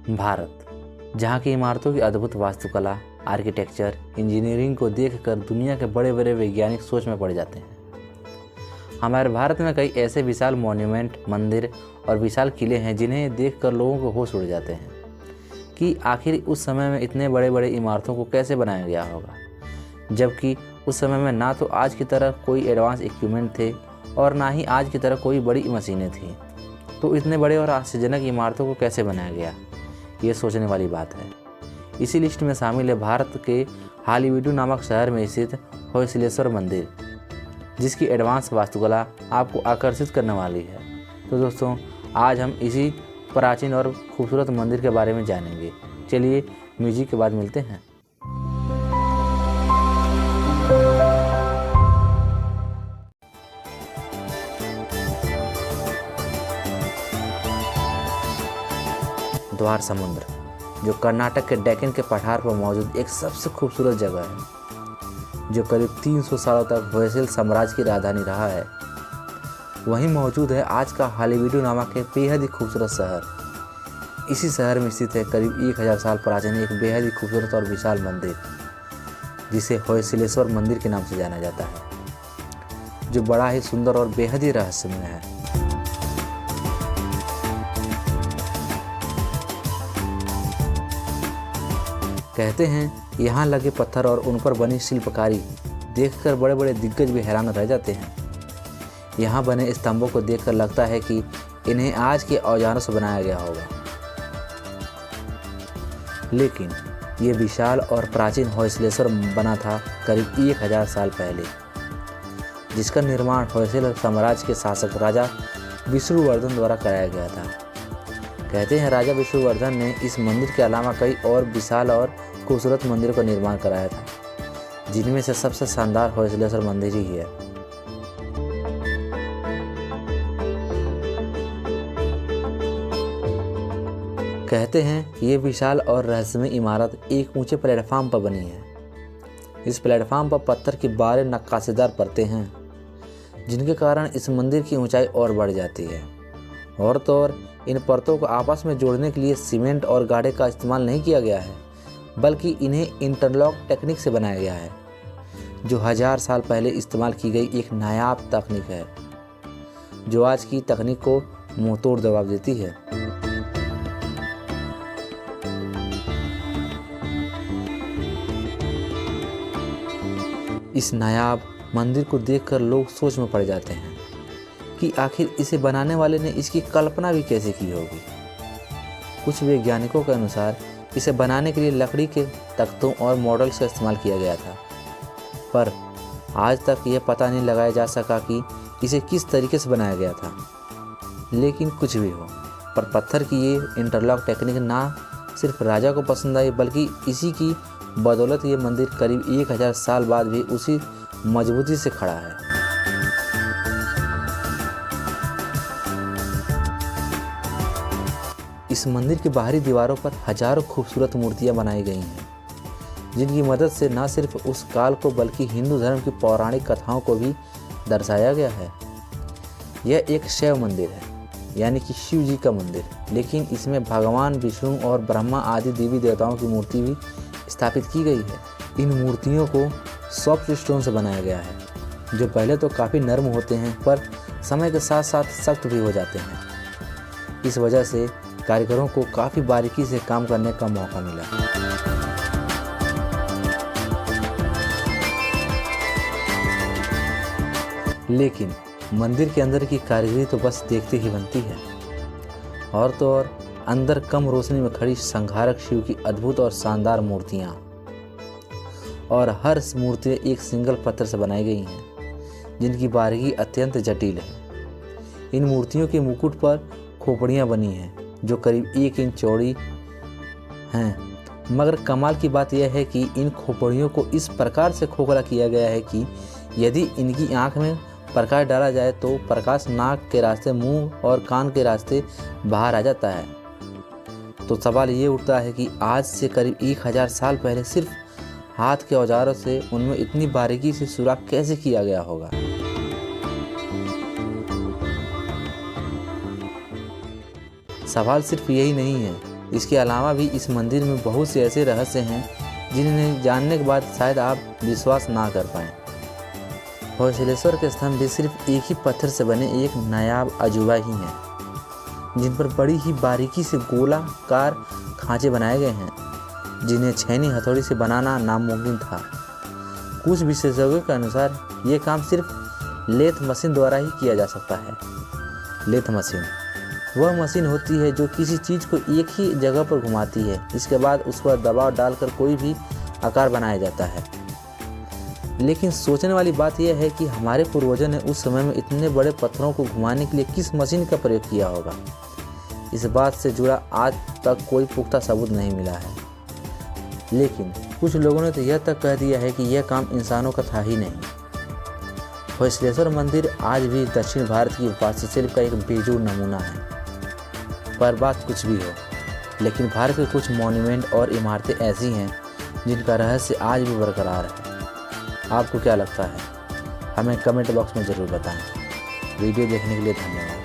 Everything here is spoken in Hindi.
भारत, जहाँ की इमारतों की अद्भुत वास्तुकला, आर्किटेक्चर, इंजीनियरिंग को देखकर दुनिया के बड़े बड़े वैज्ञानिक सोच में पड़ जाते हैं। हमारे भारत में कई ऐसे विशाल मॉन्यूमेंट, मंदिर और विशाल किले हैं जिन्हें देखकर लोगों को होश उड़ जाते हैं कि आखिर उस समय में इतने बड़े बड़े इमारतों को कैसे बनाया गया होगा, जबकि उस समय में ना तो आज की तरह कोई एडवांस इक्विपमेंट थे और ना ही आज की तरह कोई बड़ी मशीनें थीं। तो इतने बड़े और आश्चर्यजनक इमारतों को कैसे बनाया गया, ये सोचने वाली बात है। इसी लिस्ट में शामिल है भारत के हालीवीडू नामक शहर में स्थित होयसलेश्वर मंदिर, जिसकी एडवांस वास्तुकला आपको आकर्षित करने वाली है। तो दोस्तों, आज हम इसी प्राचीन और खूबसूरत मंदिर के बारे में जानेंगे। चलिए म्यूजिक के बाद मिलते हैं। द्वार समुद्र, जो कर्नाटक के डेक्कन के पठार पर मौजूद एक सबसे खूबसूरत जगह है, जो करीब 300 सालों तक होयसल साम्राज्य की राजधानी रहा है। वहीं मौजूद है आज का हालीवीडू नामक एक बेहद ही खूबसूरत शहर। इसी शहर में स्थित है करीब 1000 साल प्राचीन एक बेहद ही खूबसूरत और विशाल मंदिर, जिसे होयसलेश्वर मंदिर के नाम से जाना जाता है, जो बड़ा ही सुंदर और बेहद ही रहस्यमय है। कहते हैं यहाँ लगे पत्थर और उन पर बनी शिल्पकारी देखकर बड़े बड़े दिग्गज भी हैरान रह जाते हैं। यहाँ बने स्तंभों को देखकर लगता है कि इन्हें आज के औजारों से बनाया गया होगा। लेकिन ये विशाल और प्राचीन होयसलेश्वर बना था करीब 1000 साल पहले, जिसका निर्माण होयसल साम्राज्य के शासक राजा विष्णुवर्धन द्वारा कराया गया था। कहते हैं राजा विष्णुवर्धन ने इस मंदिर के अलावा कई और विशाल और खूबसूरत मंदिरों का निर्माण कराया था, जिनमें से सबसे शानदार होयसलेश्वर मंदिर ही है। कहते हैं ये विशाल और रहस्यमय इमारत एक ऊंचे प्लेटफार्म पर बनी है। इस प्लेटफार्म पर पत्थर की 12 नक्काशीदार परतें हैं, जिनके कारण इस मंदिर की ऊंचाई और बढ़ जाती है। और तो और इन परतों को आपस में जोड़ने के लिए सीमेंट और गाढ़े का इस्तेमाल नहीं किया गया है, बल्कि इन्हें इंटरलॉक टेक्निक से बनाया गया है, जो 1000 साल पहले इस्तेमाल की गई एक नायाब तकनीक है, जो आज की तकनीक को मुंहतोड़ जवाब देती है। इस नायाब मंदिर को देखकर लोग सोच में पड़ जाते हैं कि आखिर इसे बनाने वाले ने इसकी कल्पना भी कैसे की होगी। कुछ वैज्ञानिकों के अनुसार इसे बनाने के लिए लकड़ी के तख्तों और मॉडल्स का इस्तेमाल किया गया था, पर आज तक यह पता नहीं लगाया जा सका कि इसे किस तरीके से बनाया गया था। लेकिन कुछ भी हो, पर पत्थर की ये इंटरलॉक टेक्निक ना सिर्फ राजा को पसंद आई, बल्कि इसी की बदौलत ये मंदिर करीब 1000 साल बाद भी उसी मजबूती से खड़ा है। इस मंदिर की बाहरी दीवारों पर हजारों खूबसूरत मूर्तियां बनाई गई हैं, जिनकी मदद से न सिर्फ उस काल को बल्कि हिंदू धर्म की पौराणिक कथाओं को भी दर्शाया गया है। यह एक शैव मंदिर है, यानी कि शिव जी का मंदिर, लेकिन इसमें भगवान विष्णु और ब्रह्मा आदि देवी देवताओं की मूर्ति भी स्थापित की गई है। इन मूर्तियों को सॉफ्ट स्टोन से बनाया गया है, जो पहले तो काफ़ी नरम होते हैं, पर समय के साथ साथ सख्त भी हो जाते हैं। इस वजह से कारीगरों को काफ़ी बारीकी से काम करने का मौका मिला। लेकिन मंदिर के अंदर की कारीगरी तो बस देखते ही बनती है। और तो और अंदर कम रोशनी में खड़ी संहारक शिव की अद्भुत और शानदार मूर्तियाँ, और हर मूर्ति एक सिंगल पत्थर से बनाई गई हैं, जिनकी बारीकी अत्यंत जटिल है। इन मूर्तियों के मुकुट पर खोपड़ियाँ बनी हैं, जो करीब 1 इंच चौड़ी हैं। मगर कमाल की बात यह है कि इन खोपड़ियों को इस प्रकार से खोखला किया गया है कि यदि इनकी आँख में प्रकाश डाला जाए तो प्रकाश नाक के रास्ते, मुंह और कान के रास्ते बाहर आ जाता है। तो सवाल ये उठता है कि आज से करीब 1000 साल पहले सिर्फ हाथ के औजारों से उनमें इतनी बारीकी से सुराख कैसे किया गया होगा। सवाल सिर्फ यही नहीं है, इसके अलावा भी इस मंदिर में बहुत से ऐसे रहस्य हैं जिन्हें जानने के बाद शायद आप विश्वास ना कर पाएँ। होयसलेश्वर के स्तंभ भी सिर्फ एक ही पत्थर से बने एक नायाब अजूबा ही हैं, जिन पर बड़ी ही बारीकी से गोलाकार खांचे बनाए गए हैं, जिन्हें छेनी हथौड़ी से बनाना नामुमकिन था। कुछ विशेषज्ञों के अनुसार ये काम सिर्फ लेथ मशीन द्वारा ही किया जा सकता है। लेथ मशीन वह मशीन होती है जो किसी चीज़ को एक ही जगह पर घुमाती है, इसके बाद उस पर दबाव डालकर कोई भी आकार बनाया जाता है। लेकिन सोचने वाली बात यह है कि हमारे पूर्वजों ने उस समय में इतने बड़े पत्थरों को घुमाने के लिए किस मशीन का प्रयोग किया होगा। इस बात से जुड़ा आज तक कोई पुख्ता सबूत नहीं मिला है। लेकिन कुछ लोगों ने तो यह तक कह दिया है कि यह काम इंसानों का था ही नहीं। होयसलेश्वर मंदिर आज भी दक्षिण भारत की वास्तुशिल्प का एक बेजोड़ नमूना है। पर बात कुछ भी हो, लेकिन भारत के कुछ मॉन्यूमेंट और इमारतें ऐसी हैं जिनका रहस्य आज भी बरकरार है। आपको क्या लगता है? हमें कमेंट बॉक्स में ज़रूर बताएं। वीडियो देखने के लिए धन्यवाद।